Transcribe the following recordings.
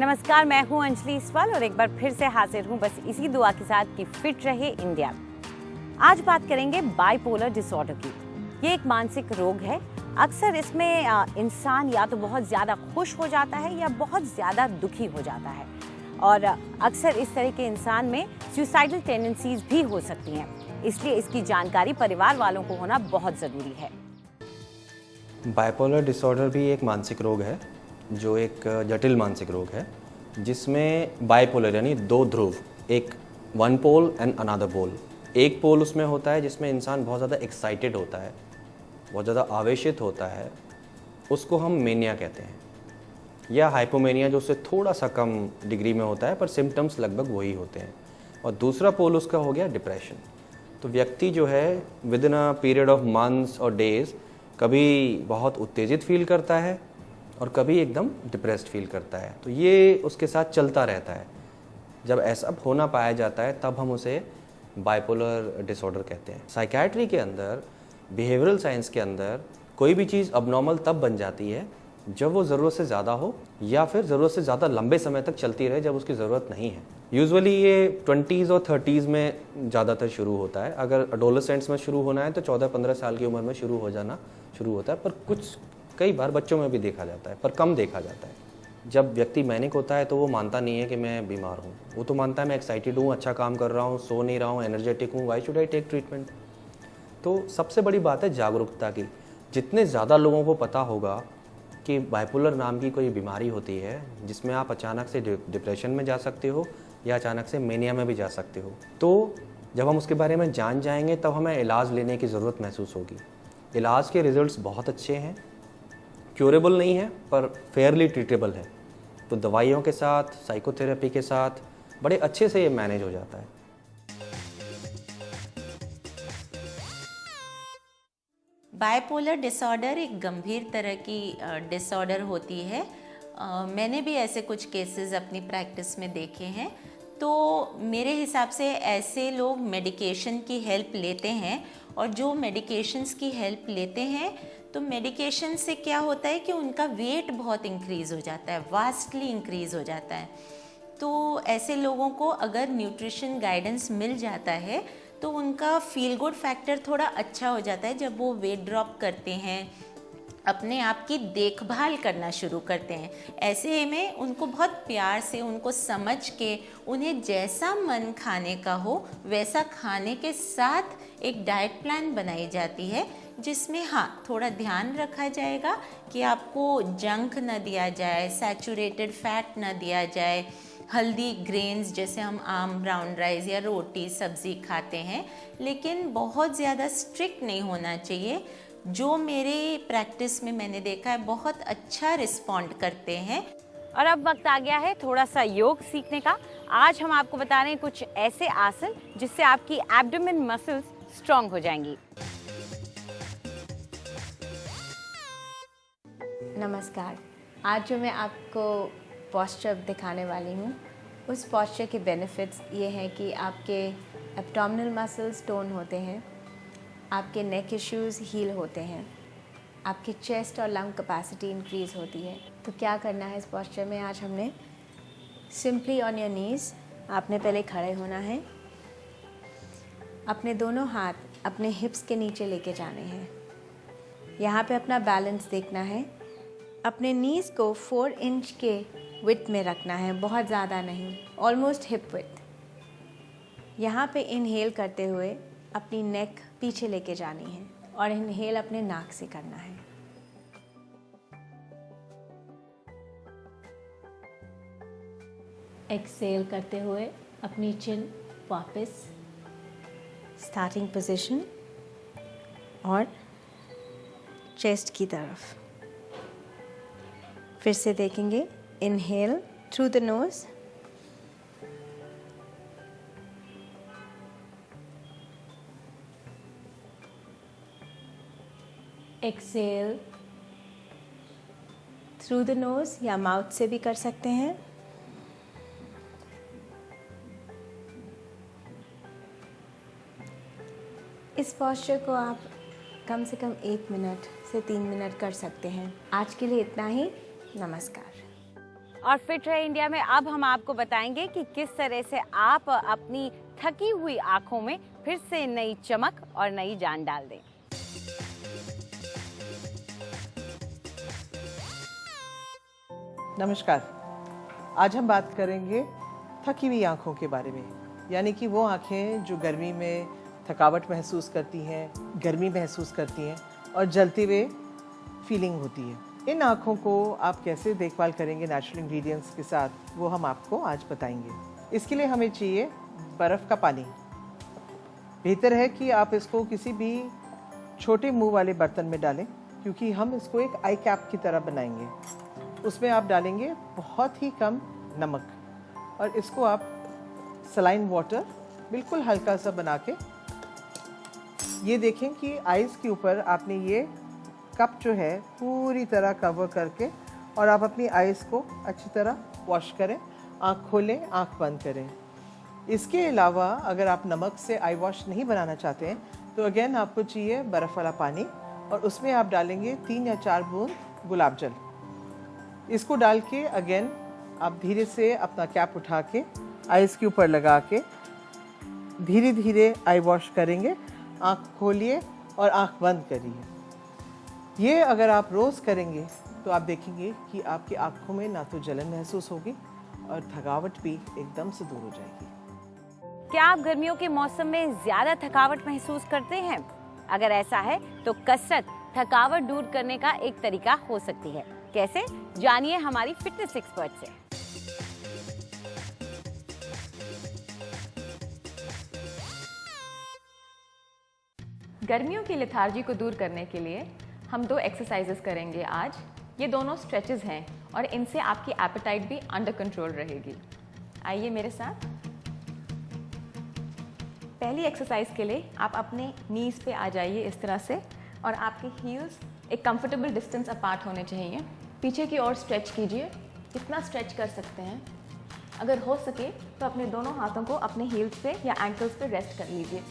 नमस्कार, मैं हूं अंजलि इसवाल और एक बार फिर से हाजिर हूं बस इसी दुआ के साथ कि फिट रहे इंडिया। आज बात करेंगे बाइपोलर डिसऑर्डर की। ये एक मानसिक रोग है। अक्सर इसमें इंसान या तो बहुत ज़्यादा खुश हो जाता है या बहुत ज़्यादा दुखी हो जाता है और अक्सर इस तरह के इंसान में सुसाइडल टेंडेंसीज भी हो सकती हैं। इसलिए इसकी जानकारी परिवार वालों को होना बहुत ज़रूरी है। बाइपोलर डिसऑर्डर भी एक मानसिक रोग है जो एक जटिल मानसिक रोग है जिसमें बाइपोलर यानी दो ध्रुव, एक वन पोल एंड अनदर पोल। एक पोल उसमें होता है जिसमें इंसान बहुत ज़्यादा एक्साइटेड होता है, बहुत ज़्यादा आवेशित होता है, उसको हम मेनिया कहते हैं, या हाइपोमेनिया जो उससे थोड़ा सा कम डिग्री में होता है पर सिम्टम्स लगभग वही होते हैं। और दूसरा पोल उसका हो गया डिप्रेशन। तो व्यक्ति जो है with in a period of months और डेज कभी बहुत उत्तेजित फील करता है और कभी एकदम डिप्रेस्ड फील करता है। तो ये उसके साथ चलता रहता है। जब ऐसा होना पाया जाता है तब हम उसे बाइपोलर डिसऑर्डर कहते हैं। साइकियाट्री के अंदर, बिहेवियरल साइंस के अंदर कोई भी चीज़ अबनॉर्मल तब बन जाती है जब वो ज़रूरत से ज़्यादा हो या फिर ज़रूरत से ज़्यादा लंबे समय तक चलती रहे जब उसकी ज़रूरत नहीं है। यूजुअली ये 20s और 30s में ज़्यादातर शुरू होता है। अगर एडोलेसेंट्स में शुरू होना है तो 14-15 साल की उम्र में शुरू होता है, पर कई बार बच्चों में भी देखा जाता है, पर कम देखा जाता है। जब व्यक्ति मैनिक होता है तो वो मानता नहीं है कि मैं बीमार हूँ, वो तो मानता है मैं एक्साइटेड हूँ, अच्छा काम कर रहा हूँ, सो नहीं रहा हूँ, एनर्जेटिक हूँ, why should I take treatment. तो सबसे बड़ी बात है जागरूकता की। जितने ज़्यादा लोगों को पता होगा कि बाइपोलर नाम की कोई बीमारी होती है जिसमें आप अचानक से डिप्रेशन में जा सकते हो या अचानक से मेनिया में भी जा सकते हो, तो जब हम उसके बारे में जान जाएंगे तब हमें इलाज लेने की ज़रूरत महसूस होगी। इलाज के रिजल्ट्स बहुत अच्छे हैं, क्योरेबल नहीं है पर फेयरली ट्रीटेबल है। तो दवाइयों के साथ, साइकोथेरेपी के साथ बड़े अच्छे से ये मैनेज हो जाता है। बाइपोलर डिसऑर्डर एक गंभीर तरह की डिसऑर्डर होती है। मैंने भी ऐसे कुछ केसेस अपनी प्रैक्टिस में देखे हैं। तो मेरे हिसाब से ऐसे लोग मेडिकेशन की हेल्प लेते हैं, और जो मेडिकेशंस की हेल्प लेते हैं तो मेडिकेशन से क्या होता है कि उनका वेट बहुत इंक्रीज़ हो जाता है, वास्टली इंक्रीज़ हो जाता है। तो ऐसे लोगों को अगर न्यूट्रिशन गाइडेंस मिल जाता है तो उनका फील गुड फैक्टर थोड़ा अच्छा हो जाता है। जब वो वेट ड्रॉप करते हैं, अपने आप की देखभाल करना शुरू करते हैं, ऐसे में उनको बहुत प्यार से उनको समझ के उन्हें जैसा मन खाने का हो वैसा खाने के साथ एक डाइट प्लान बनाई जाती है, जिसमें थोड़ा ध्यान रखा जाएगा कि आपको जंक न दिया जाए, सैचुरेटेड फैट न दिया जाए, हेल्दी ग्रेन्स जैसे हम आम, ब्राउन राइस या रोटी सब्ज़ी खाते हैं, लेकिन बहुत ज़्यादा स्ट्रिक्ट नहीं होना चाहिए। जो मेरे प्रैक्टिस में मैंने देखा है बहुत अच्छा रिस्पॉन्ड करते हैं। और अब वक्त आ गया है थोड़ा सा योग सीखने का। आज हम आपको बता रहे हैं कुछ ऐसे आसन जिससे आपकी एब्डोमेन मसल्स स्ट्रॉन्ग हो जाएंगी। नमस्कार। आज जो मैं आपको पोस्चर दिखाने वाली हूँ, उस पोस्चर के बेनिफिट्स ये हैं कि आपके एब्डोमिनल मसल्स टोन होते हैं, आपके नेक इश्यूज़ हील होते हैं, आपकी चेस्ट और लंग कैपेसिटी इंक्रीज़ होती है। तो क्या करना है इस पोस्चर में? आज हमने सिंपली ऑन योर नीज़, आपने पहले खड़े होना है, अपने दोनों हाथ अपने हिप्स के नीचे लेके जाने हैं, यहाँ पे अपना बैलेंस देखना है। अपने नीज़ को 4 इंच के विड्थ में रखना है, बहुत ज़्यादा नहीं, ऑलमोस्ट हिप विड्थ। यहाँ पे इनहेल करते हुए अपनी नेक पीछे लेके जानी है और इनहेल अपने नाक से करना है। एक्सहेल करते हुए अपनी चिन वापस स्टार्टिंग पोजीशन और चेस्ट की तरफ। फिर से देखेंगे, inhale through the nose, exhale through the nose या माउथ से भी कर सकते हैं। इस पोस्चर को आप कम से कम 1 मिनट से 3 मिनट कर सकते हैं। आज के लिए इतना ही। नमस्कार। और फिट रहे इंडिया में अब हम आपको बताएंगे कि किस तरह से आप अपनी थकी हुई आंखों में फिर से नई चमक और नई जान डाल दें। नमस्कार। आज हम बात करेंगे थकी हुई आँखों के बारे में, यानी कि वो आँखें जो गर्मी में थकावट महसूस करती हैं, गर्मी महसूस करती हैं और जलते हुए फीलिंग होती है। इन आँखों को आप कैसे देखभाल करेंगे नेचुरल इंग्रेडिएंट्स के साथ, वो हम आपको आज बताएंगे। इसके लिए हमें चाहिए बर्फ़ का पानी। बेहतर है कि आप इसको किसी भी छोटे मुंह वाले बर्तन में डालें, क्योंकि हम इसको एक आई कैप की तरह बनाएंगे। उसमें आप डालेंगे बहुत ही कम नमक और इसको आप सलाइन वाटर बिल्कुल हल्का सा बना के, ये देखें कि आइज़ के ऊपर आपने ये कप जो है पूरी तरह कवर करके, और आप अपनी आइज़ को अच्छी तरह वॉश करें। आँख खोलें, आँख बंद करें। इसके अलावा अगर आप नमक से आई वॉश नहीं बनाना चाहते हैं तो अगेन आपको चाहिए बर्फ़ वाला पानी, और उसमें आप डालेंगे 3 या 4 बूंद गुलाब जल। इसको डाल के अगेन आप धीरे से अपना कैप उठा के आइज़ के ऊपर लगा के धीरे धीरे आई वॉश करेंगे। आँख खोलिए और आँख बंद करिए। ये अगर आप रोज़ करेंगे तो आप देखेंगे कि आपकी आँखों में ना तो जलन महसूस होगी और थकावट भी एकदम से दूर हो जाएगी। क्या आप गर्मियों के मौसम में ज्यादा थकावट महसूस करते हैं? अगर ऐसा है तो कसरत थकावट दूर करने का एक तरीका हो सकती है। कैसे? जानिए हमारी फिटनेस एक्सपर्ट से। गर्मियों की लेथार्जी को दूर करने के लिए हम 2 एक्सरसाइजेस करेंगे आज। ये दोनों स्ट्रेचेस हैं और इनसे आपकी एपेटाइट भी अंडर कंट्रोल रहेगी। आइए मेरे साथ। पहली एक्सरसाइज के लिए आप अपने नीज़ पे आ जाइए इस तरह से, और आपके हील्स एक कंफर्टेबल डिस्टेंस अपार्ट होने चाहिए। पीछे की ओर स्ट्रेच कीजिए, जितना स्ट्रेच कर सकते हैं। अगर हो सके तो अपने दोनों हाथों को अपने हील्स पे या एंकल्स पे रेस्ट कर लीजिए।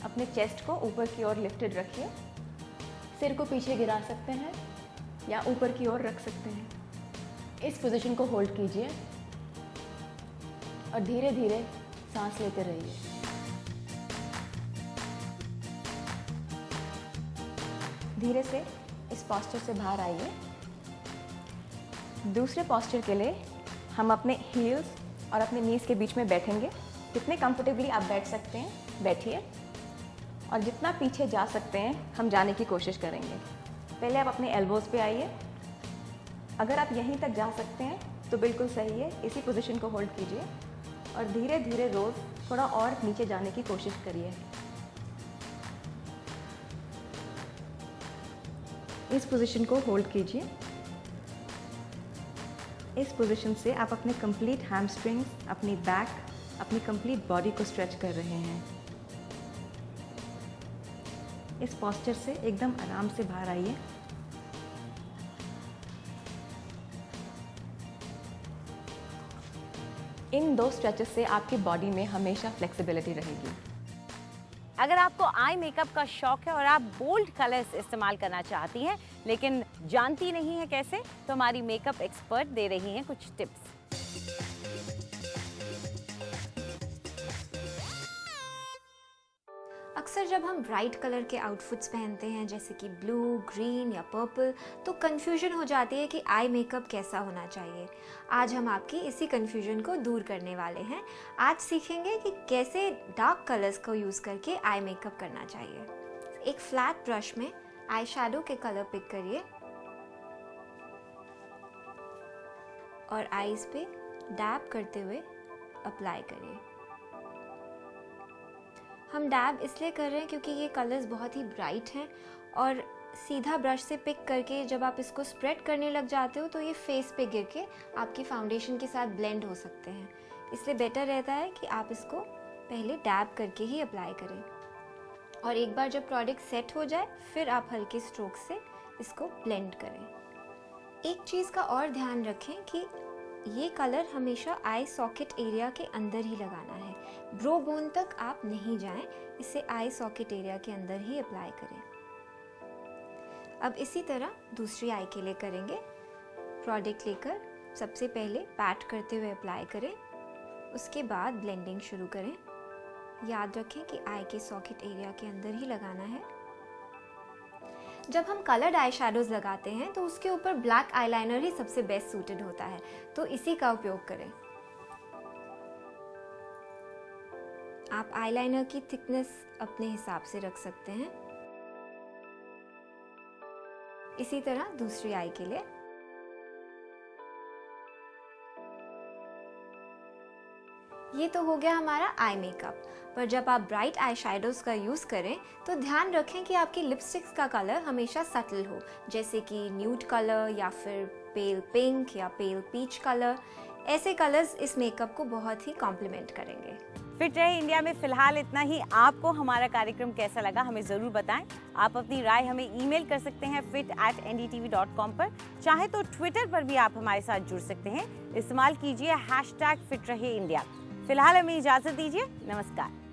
अपने चेस्ट को ऊपर की ओर लिफ्टेड रखिए। सिर को पीछे गिरा सकते हैं या ऊपर की ओर रख सकते हैं। इस पोजीशन को होल्ड कीजिए और धीरे धीरे सांस लेते रहिए। धीरे से इस पोस्चर से बाहर आइए। दूसरे पोस्चर के लिए हम अपने हील्स और अपने नीज के बीच में बैठेंगे। जितने कंफर्टेबली आप बैठ सकते हैं बैठिए, और जितना पीछे जा सकते हैं हम जाने की कोशिश करेंगे। पहले आप अपने एल्बोज़ पे आइए। अगर आप यहीं तक जा सकते हैं तो बिल्कुल सही है, इसी पोजीशन को होल्ड कीजिए और धीरे धीरे रोज़ थोड़ा और नीचे जाने की कोशिश करिए। इस पोजीशन को होल्ड कीजिए। इस पोजीशन से आप अपने कंप्लीट हैमस्ट्रिंग्स, अपनी बैक, अपनी कंप्लीट बॉडी को स्ट्रेच कर रहे हैं। इस पोस्चर से एकदम आराम से बाहर आइए। इन 2 स्ट्रेचेस से आपकी बॉडी में हमेशा फ्लेक्सिबिलिटी रहेगी। अगर आपको आई मेकअप का शौक है और आप बोल्ड कलर्स इस्तेमाल करना चाहती हैं लेकिन जानती नहीं है कैसे, तो हमारी मेकअप एक्सपर्ट दे रही हैं कुछ टिप्स। अक्सर जब हम ब्राइट कलर के आउटफिट्स पहनते हैं जैसे कि ब्लू, ग्रीन या पर्पल, तो कन्फ्यूजन हो जाती है कि आई मेकअप कैसा होना चाहिए। आज हम आपकी इसी कन्फ्यूजन को दूर करने वाले हैं। आज सीखेंगे कि कैसे डार्क कलर्स को यूज़ करके आई मेकअप करना चाहिए। एक फ्लैट ब्रश में आई शैडो के कलर पिक करिए और आईज पे डैब करते हुए अप्लाई करिए। हम डैब इसलिए कर रहे हैं क्योंकि ये कलर्स बहुत ही ब्राइट हैं और सीधा ब्रश से पिक करके जब आप इसको स्प्रेड करने लग जाते हो तो ये फेस पे गिर के आपकी फाउंडेशन के साथ ब्लेंड हो सकते हैं। इसलिए बेटर रहता है कि आप इसको पहले डैब करके ही अप्लाई करें और एक बार जब प्रोडक्ट सेट हो जाए फिर आप हल्के स्ट्रोक से इसको ब्लेंड करें। एक चीज़ का और ध्यान रखें कि ये कलर हमेशा आई सॉकेट एरिया के अंदर ही लगाना है। ब्रो बोन तक आप नहीं जाएं, इसे आई सॉकेट एरिया के अंदर ही अप्लाई करें। अब इसी तरह दूसरी आई के लिए करेंगे। प्रोडक्ट लेकर सबसे पहले पैट करते हुए अप्लाई करें, उसके बाद ब्लेंडिंग शुरू करें। याद रखें कि आई के सॉकेट एरिया के अंदर ही लगाना है। जब हम कलर्ड आई शेडोज़ लगाते हैं तो उसके ऊपर ब्लैक आईलाइनर ही सबसे बेस्ट सूटेड होता है, तो इसी का उपयोग करें। आप आईलाइनर की थिकनेस अपने हिसाब से रख सकते हैं। इसी तरह दूसरी आई के लिए। ये तो हो गया हमारा आई मेकअप, पर जब आप ब्राइट आई शेडोज़ का यूज़ करें तो ध्यान रखें कि आपकी लिपस्टिक्स का कलर हमेशा सटल हो, जैसे कि न्यूड कलर या फिर पेल पिंक या पेल पीच कलर। ऐसे कलर्स इस मेकअप को बहुत ही कॉम्प्लीमेंट करेंगे। फिट रहे इंडिया में फिलहाल इतना ही। आपको हमारा कार्यक्रम कैसा लगा हमें ज़रूर बताएं। आप अपनी राय हमें ईमेल कर सकते हैं fit@ndtv.com पर। चाहे तो ट्विटर पर भी आप हमारे साथ जुड़ सकते हैं। इस्तेमाल कीजिए #फिट रहे इंडिया। फिलहाल हमें इजाज़त दीजिए। नमस्कार।